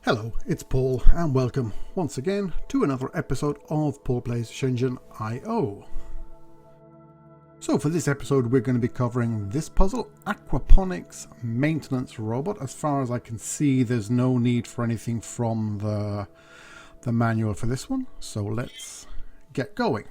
Hello, it's Paul and welcome once again to another episode of Paul Plays Shenzhen I. So for this episode we're going to be covering this puzzle, Aquaponics Maintenance Robot. As far as I can see there's no need for anything from the manual for this one, so let's get going.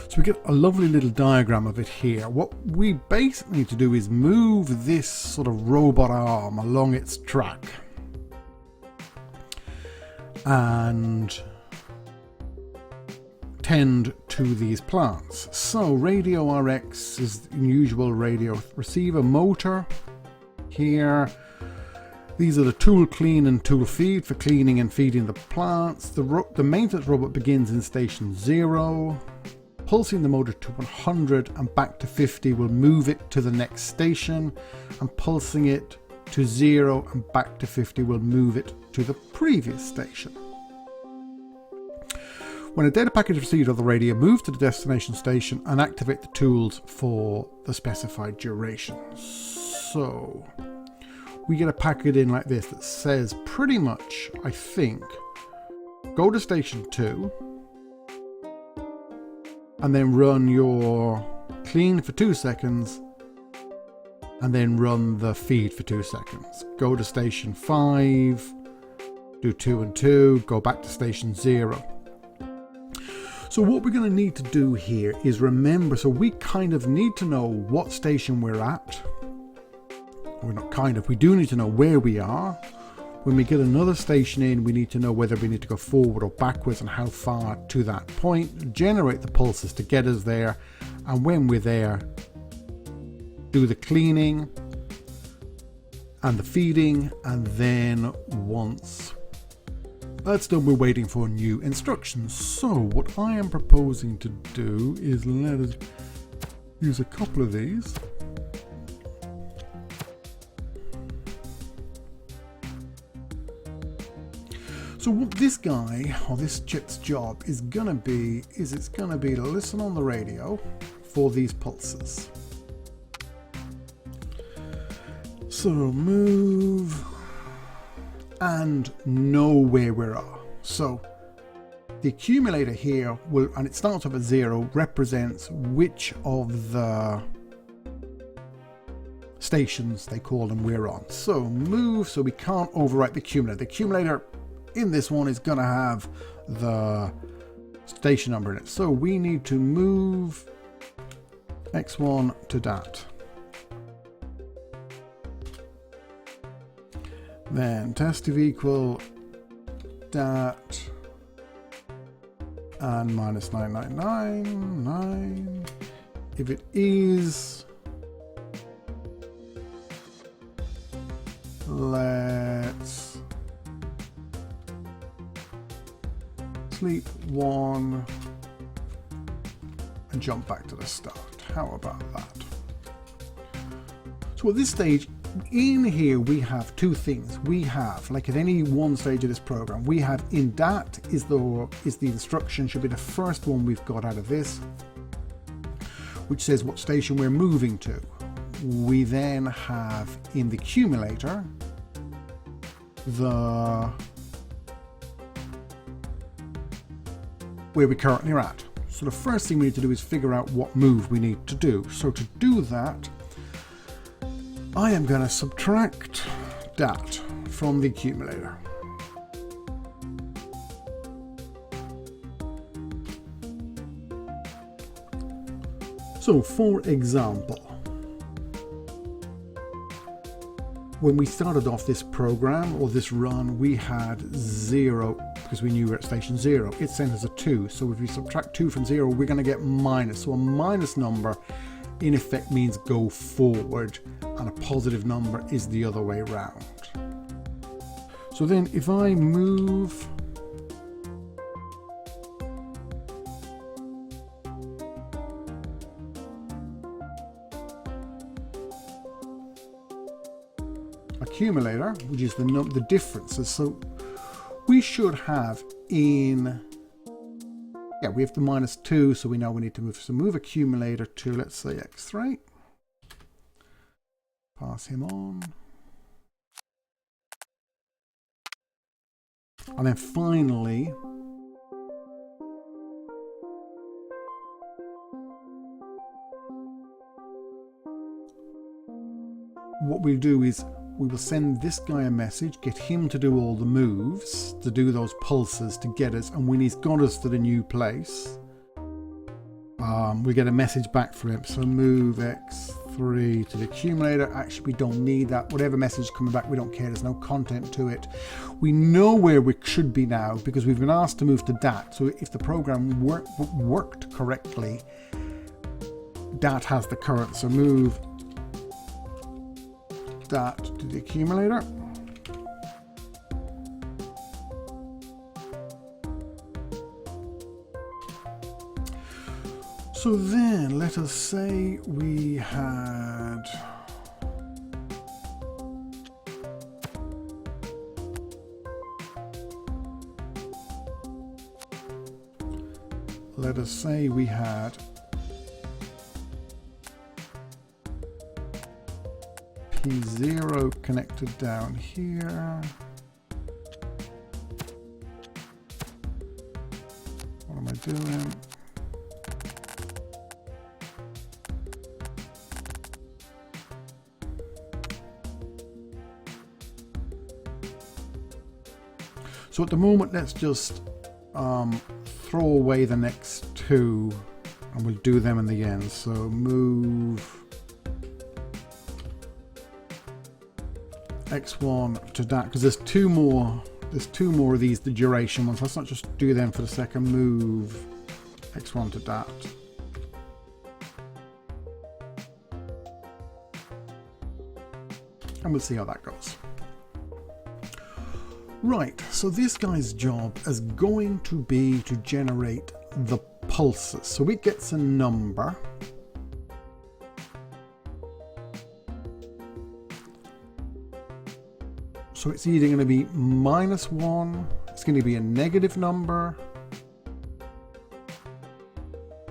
So we get a lovely little diagram of it here. What we basically need to do is move this sort of robot arm along its track and tend to these plants. So radio RX is the usual radio receiver, motor here. These are the tool clean and tool feed for cleaning and feeding the plants. The maintenance robot begins in station 0. Pulsing the motor to 100 and back to 50 will move it to the next station, and pulsing it to 0 and back to 50 will move it to the previous station. When a data packet is received on the radio, move to the destination station and activate the tools for the specified duration. So we get a packet in like this that says pretty much, I think, go to station 2 and then run your clean for 2 seconds and then run the feed for 2 seconds. Go to station 5, do 2 and 2, go back to station 0. So what we're going to need to do here is remember, so we kind of need to know what station we're at. We're not kind of, we do need to know where we are. When we get another station in, we need to know whether we need to go forward or backwards and how far to that point, generate the pulses to get us there, and when we're there, do the cleaning and the feeding, and then once that's done, we're waiting for new instructions. So what I am proposing to do is let us use a couple of these. So what this guy, or this chip's job, is going to be, it's going to be to listen on the radio for these pulses. So move and know where we are. So the accumulator here will, and it starts off at 0, represents which of the stations, they call them, we're on. So move, so we can't overwrite the accumulator. The accumulator in this one is going to have the station number in it, so we need to move X1 to that. Then test of equal dat and minus 9999. If it is, let's sleep 1 and jump back to the start. How about that? So at this stage in here we have two things. We have, like at any one stage of this program, we have in dat is the instruction, should be the first one we've got out of this, which says what station we're moving to. We then have in the accumulator where we currently are at. So the first thing we need to do is figure out what move we need to do. So to do that, I am going to subtract dat from the accumulator. So for example, when we started off this program or this run, we had 0 because we knew we were at station 0. It sent us a 2. So if we subtract 2 from 0, we're going to get minus. So a minus number in effect means go forward, and a positive number is the other way around. So then if I move accumulator, which is the differences, so we should have in, yeah, we have the minus 2, so we know we need to move. So move accumulator to, let's say, X3. Pass him on. And then finally, what we'll do is we will send this guy a message, get him to do all the moves, to do those pulses to get us, and when he's got us to the new place, we get a message back from him. So move X3 to the accumulator. Actually, we don't need that. Whatever message is coming back, we don't care. There's no content to it. We know where we should be now because we've been asked to move to DAT. So if the program worked correctly, DAT has the current. So move DAT to the accumulator. So then let us say we had P0 connected down here. What am I doing? So at the moment, let's just throw away the next two and we'll do them in the end. So move X1 to that, because there's two more of these, the duration ones. Let's not just do them for the second. Move X1 to that. And we'll see how that goes. Right, so this guy's job is going to be to generate the pulses. So it gets a number. So it's either going to be -1, it's going to be a negative number.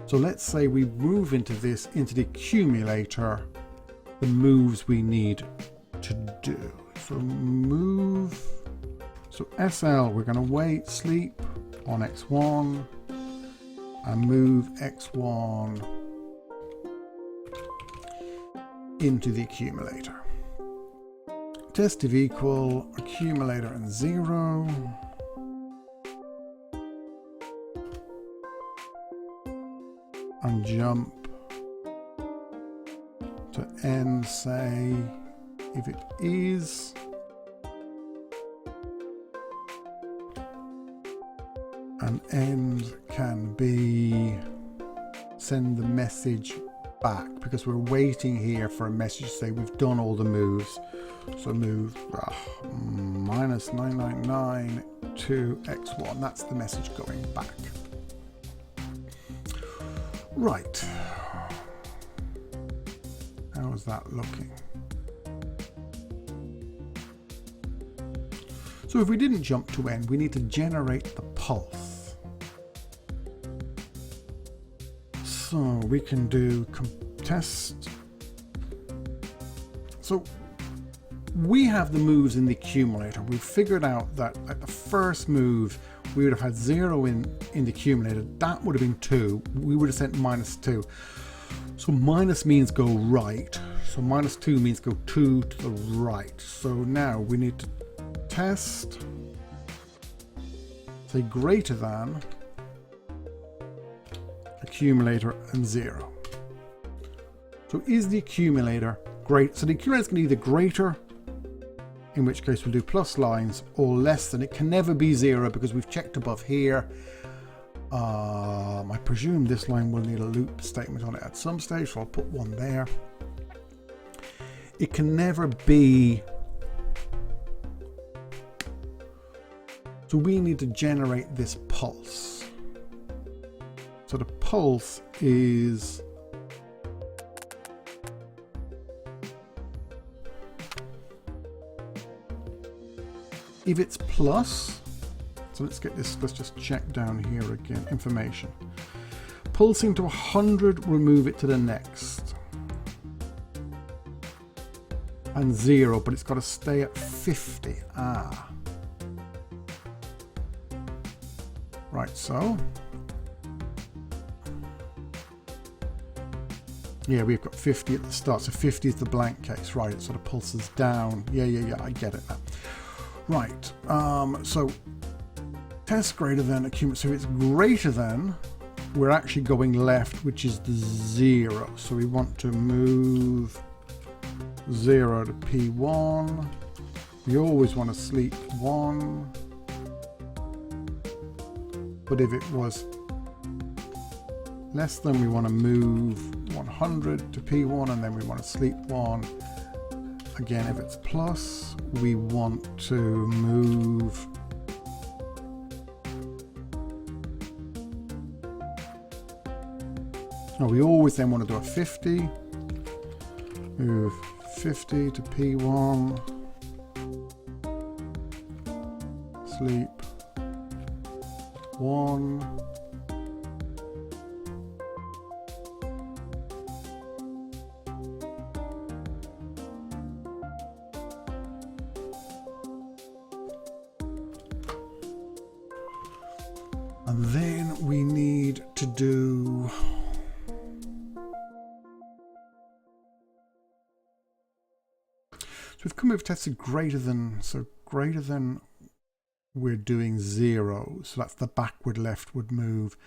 So let's say we move into the accumulator, the moves we need to do. So move. So SL, we're going to wait, sleep on X1 and move X1 into the accumulator. Test if equal, accumulator and 0. And jump to N, say if it is. And end can be send the message back because we're waiting here for a message to say we've done all the moves. So move -999 to X1. That's the message going back. Right. How is that looking? So if we didn't jump to end, we need to generate the pulse. So we can do test. So we have the moves in the accumulator. We've figured out that at the first move, we would have had 0 in the accumulator. That would have been 2. We would have sent -2. So minus means go right. So -2 means go 2 to the right. So now we need to test, say greater than accumulator and 0. So is the accumulator great? So the accumulator is going to be either greater, in which case we'll do plus lines, or less than. It can never be 0 because we've checked above here. I presume this line will need a loop statement on it at some stage, so I'll put one there. It can never be. So we need to generate this pulse. So the pulse is if it's plus, so let's get this, let's just check down here again, information. Pulsing to 100, we'll move it to the next. And 0, but it's got to stay at 50. Right, so. Yeah, we've got 50 at the start. So 50 is the blank case, right? It sort of pulses down. Yeah, I get it now. Right, so test greater than accumulate. So it's greater than, we're actually going left, which is the 0. So we want to move 0 to P1. We always want to sleep 1. But if it was less than, we want to move 100 to P1, and then we want to sleep 1. Again, if it's plus, we want to move we always then want to do a 50. Move 50 to P1. Sleep 1. And then we need to do so we've come over tested greater than, so greater than, we're doing 0, so that's the backward leftward move.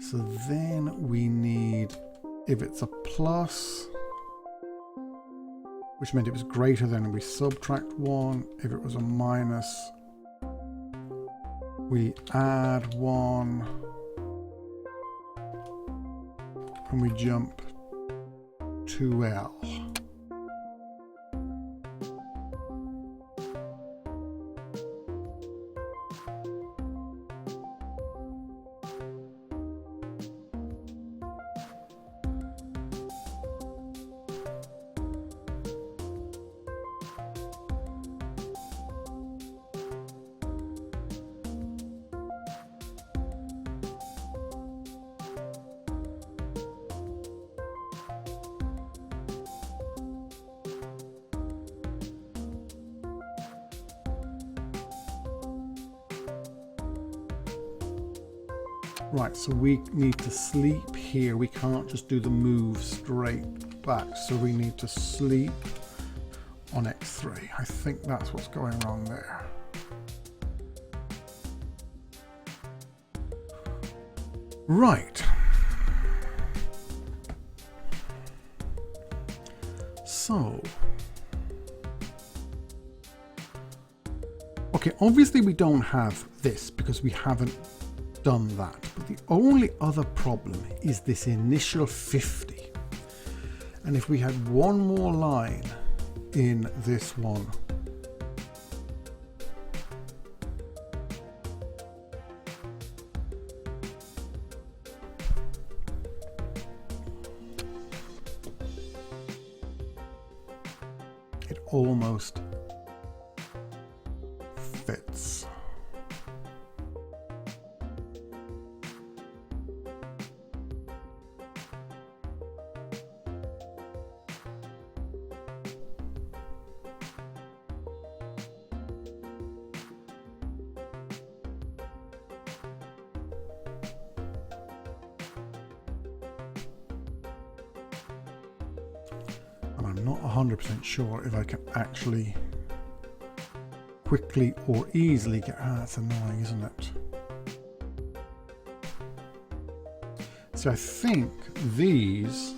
So then we need, if it's a plus, which meant it was greater than, we subtract 1. If it was a minus, we add 1, and we jump to L. Right, so we need to sleep here. We can't just do the move straight back. So we need to sleep on X3. I think that's what's going wrong there. Right. So. Okay, obviously we don't have this because we haven't done that. But the only other problem is this initial 50. And if we had one more line in this one, it almost fits. I'm not 100% sure if I can actually quickly or easily get... that's annoying, isn't it? So I think these...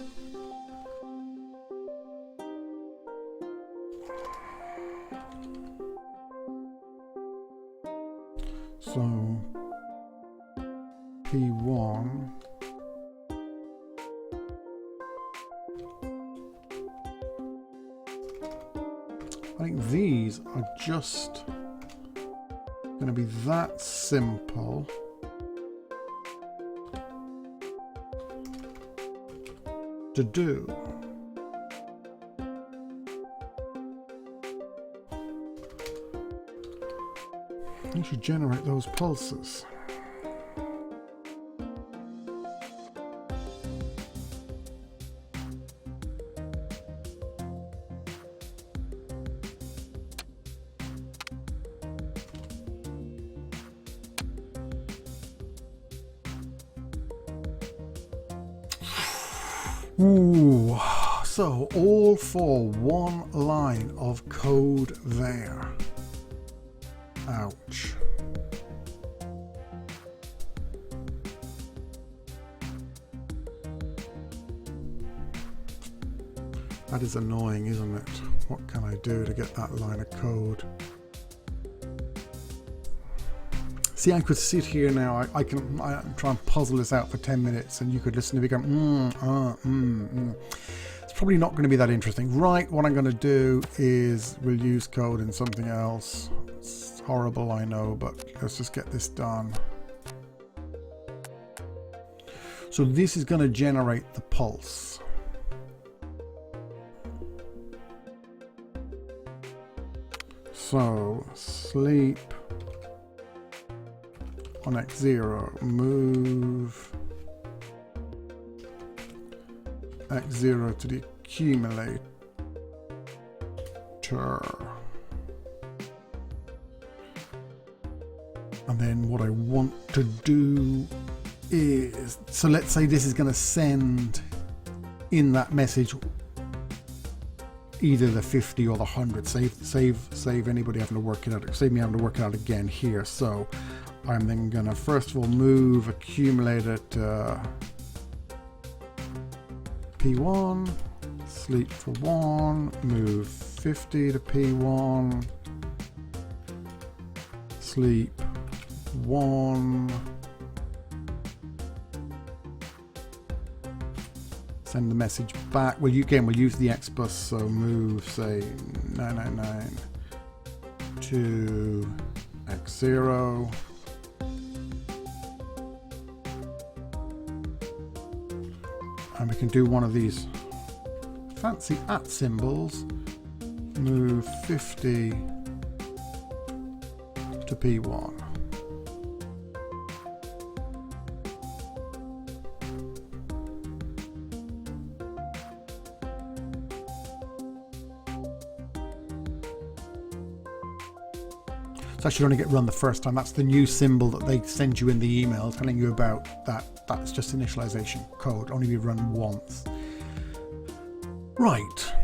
So P1... I think these are just going to be that simple to do. You should generate those pulses. Ooh, so all for one line of code there. Ouch. That is annoying, isn't it? What can I do to get that line of code? See, I could sit here now, I can try and puzzle this out for 10 minutes and you could listen to me going, It's probably not going to be that interesting. Right, what I'm going to do is we'll use code in something else. It's horrible, I know, but let's just get this done. So this is going to generate the pulse. So sleep on X0, move X0 to the accumulator. And then what I want to do is, so let's say this is going to send in that message either the 50 or the 100. Save anybody having to work it out. Save me having to work it out again here. So I'm then going to first of all move accumulator to P1, sleep for 1, move 50 to P1, sleep 1, send the message back. Well, we'll use the X bus, so move, say, 999 to X0. And we can do one of these fancy @ symbols, move 50 to P1. That should only get run the first time. That's the new symbol that they send you in the email telling you about that. That's just initialization code, only be run once. Right.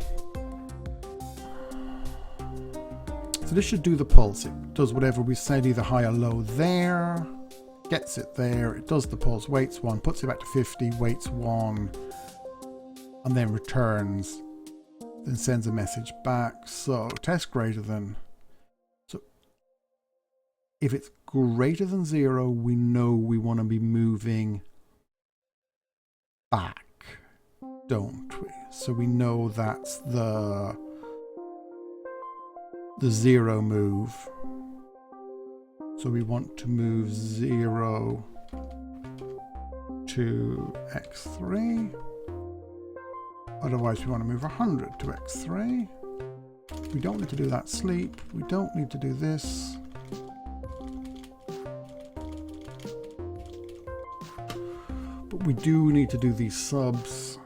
So this should do the pulse. It does whatever we said, either high or low there. Gets it there. It does the pulse, waits 1, puts it back to 50, waits 1, and then returns. Then sends a message back. So test greater than. If it's greater than 0, we know we want to be moving back, don't we? So we know that's the 0 move. So we want to move 0 to X3. Otherwise we want to move 100 to X3. We don't need to do that sleep. We don't need to do this. But we do need to do these subs.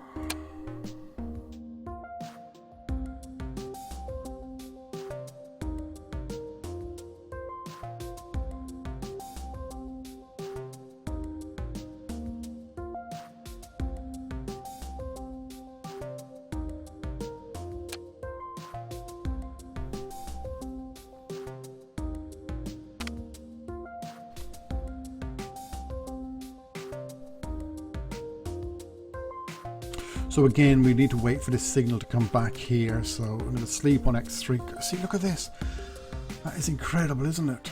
So again, we need to wait for this signal to come back here. So I'm going to sleep on X3. See, look at this. That is incredible, isn't it?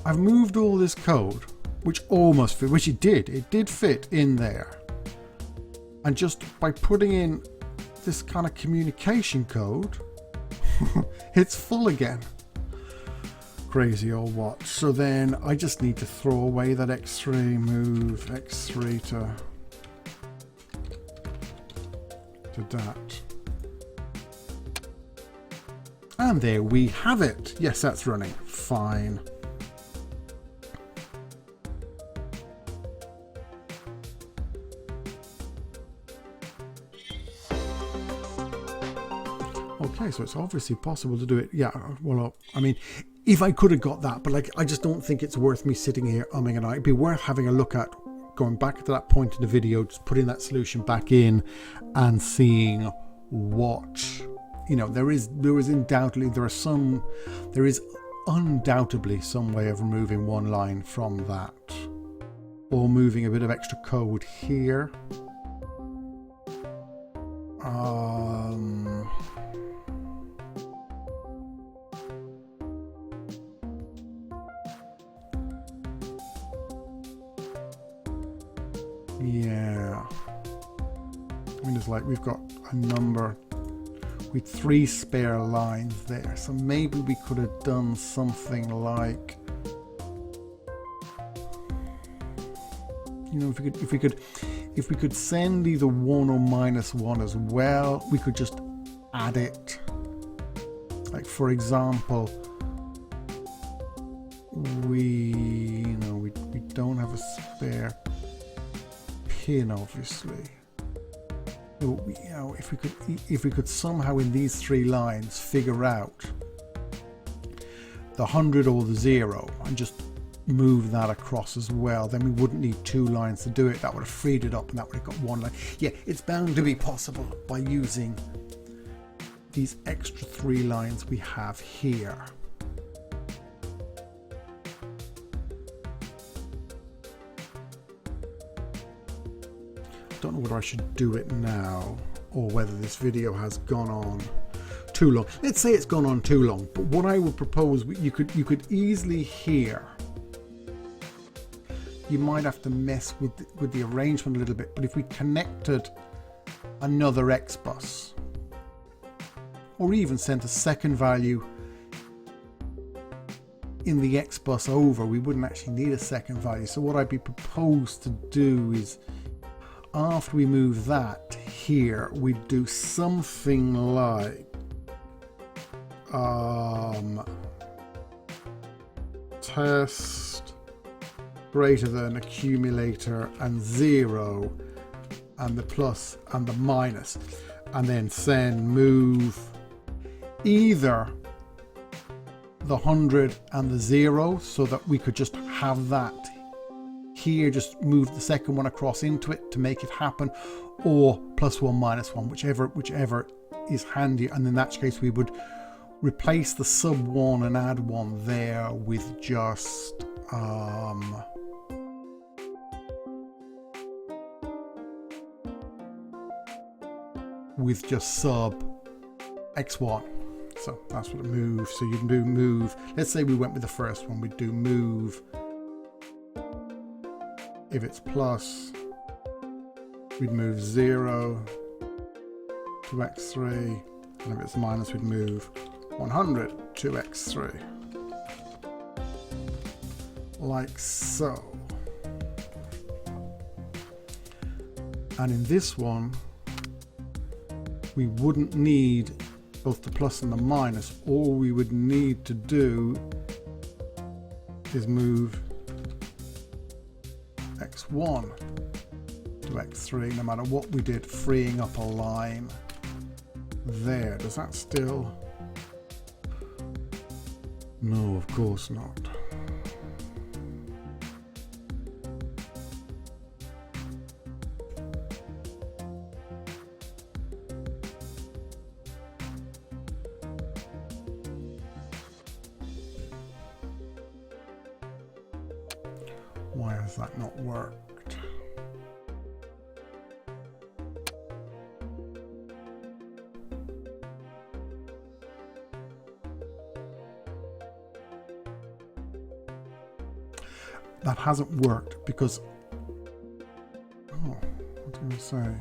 I've moved all this code, which almost fit, which it did fit in there. And just by putting in this kind of communication code, it's full again. Crazy old watch. So then I just need to throw away that X3, move X3 to that. And there we have it. Yes, that's running fine. Okay, so it's obviously possible to do it. Yeah, well, I mean, if I could have got that, but like, I just don't think it's worth me sitting here umming and ahhing. It'd be worth having a look at going back to that point in the video, just putting that solution back in and seeing what, you know, there is undoubtedly undoubtedly some way of removing one line from that, or moving a bit of extra code here. Yeah, I mean, it's like we've got a number with 3 spare lines there, so maybe we could have done something like, you know, if we could send either 1 or -1 as well, we could just add it. Like, for example, we don't have a spare pin, obviously. You know, if we could somehow in these 3 lines figure out the 100 or the 0 and just move that across as well, then we wouldn't need 2 lines to do it. That would have freed it up, and that would have got 1 line. Yeah, it's bound to be possible by using these extra 3 lines we have here. Don't know whether I should do it now or whether this video has gone on too long. Let's say it's gone on too long, but what I would propose, you could easily hear, you might have to mess with the arrangement a little bit, but if we connected another X bus, or even sent a second value in the X bus over, we wouldn't actually need a second value. So what I'd be proposed to do is, after we move that here, we do something like test greater than accumulator and 0 and the plus and the minus, and then send move either the 100 and the 0, so that we could just have that here, just move the second one across into it to make it happen, or +1 -1, whichever is handy. And in that case we would replace the sub 1 and add 1 there with just sub x1. So that's what it moves. So you can do move, let's say we went with the first one, we'd do move, if it's plus, we'd move 0 to x3, and if it's minus, we'd move 100 to x3, like so. And in this one, we wouldn't need both the plus and the minus. All we would need to do is move x1 to x3, no matter what we did, freeing up a line there. Does that still? No, of course not. Why has that not worked? That hasn't worked because, oh, what did I say?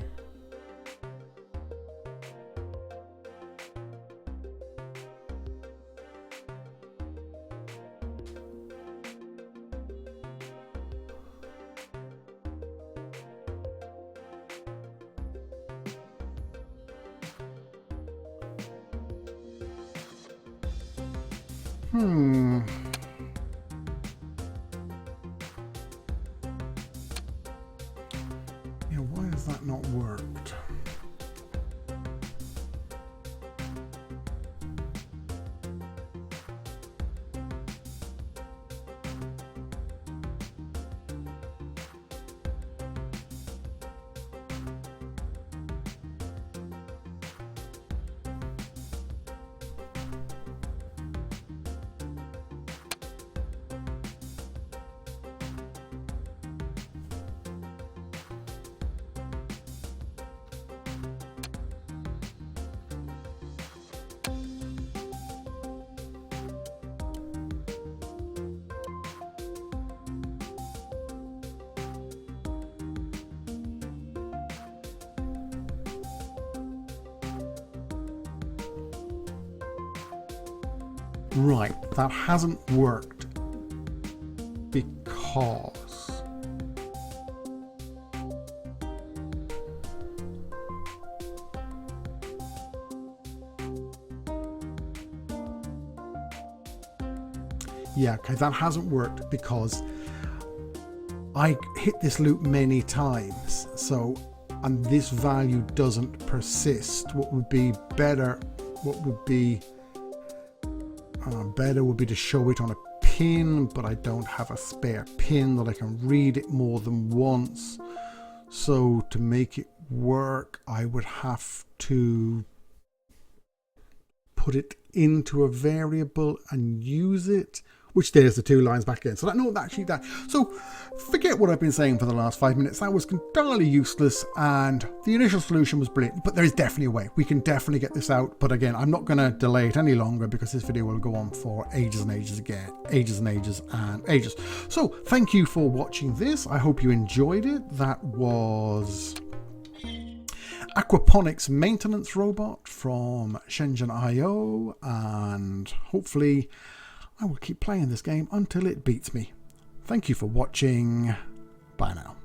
Yeah, why has that not worked? Right, that hasn't worked because yeah, okay, that hasn't worked because I hit this loop many times, so, and this value doesn't persist. What would be better, better would be to show it on a pin, but I don't have a spare pin that I can read it more than once. So to make it work, I would have to put it into a variable and use it, which there's the 2 lines back in. So so forget what I've been saying for the last 5 minutes. That was entirely useless, and the initial solution was brilliant, but there is definitely a way. We can definitely get this out, but again, I'm not going to delay it any longer because this video will go on for ages and ages again, ages and ages and ages. So thank you for watching this. I hope you enjoyed it. That was Aquaponics maintenance robot from Shenzhen I, and hopefully I will keep playing this game until it beats me. Thank you for watching. Bye now.